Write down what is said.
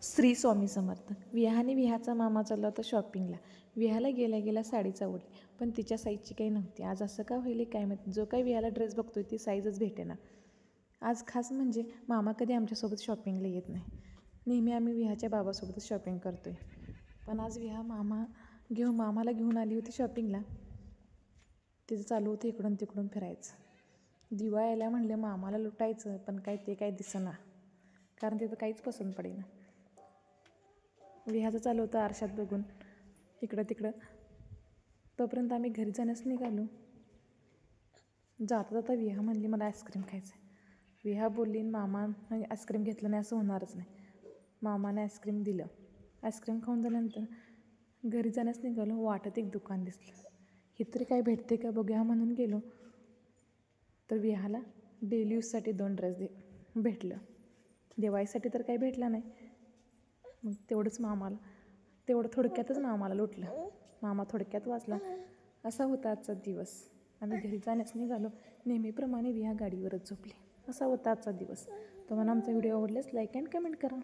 श्री स्वामी समर्थ. विहाने विहाचा मामा चालला होता शॉपिंगला. विहाला गेल्या गेल्या साडीच आवडली, पण तिच्या साईजची काही नव्हती. आज असं का व्हायले काय माहिती. जो काही विहाला ड्रेस बघतोय ती साईजच भेटेना. आज खास म्हणजे मामा कधी आमच्यासोबत शॉपिंगला येत नाही. नेहमी आम्ही विहाच्या बाबासोबतच शॉपिंग करतोय. पण आज विहा मामाला घेऊन आली होती शॉपिंगला. तिचं चालू होतं इकडून तिकडून फिरायचं. दिवा यायला म्हणले मामाला लुटायचं, पण काय ते काय दिसेना, कारण तिथं काहीच पसंत पडेना. विहाचं चालू होतं आरशात बघून इकडं तिकडं. तोपर्यंत आम्ही घरी जाण्यास निघालो. जाता जाता विहा म्हणली मला आईस्क्रीम खायचं आहे. विहा बोलली मामा आईस्क्रीम घेतलं नाही असं होणारच नाही. मामाने आईस्क्रीम दिलं. आईस्क्रीम खाऊन झाल्यानंतर घरी जाण्यास निघालो. वाटत एक दुकान दिसलं. इतरी काय भेटते का बघूया म्हणून गेलो, तर विहाला डेली यूजसाठी 2 ड्रेस भेटलं. दिवाळीसाठी तर काही भेटला नाही. मग तेवढं थोडक्यातच मामाला लुटलं. मामा थोडक्यात वाचला. असा होता आजचा दिवस. आम्ही घरी जाण्यास निघालो. नेहमीप्रमाणे विहा गाडीवरच झोपली. असा होता आजचा दिवस. तुम्हाला आमचा व्हिडिओ आवडल्यास लाईक अँड कमेंट करा.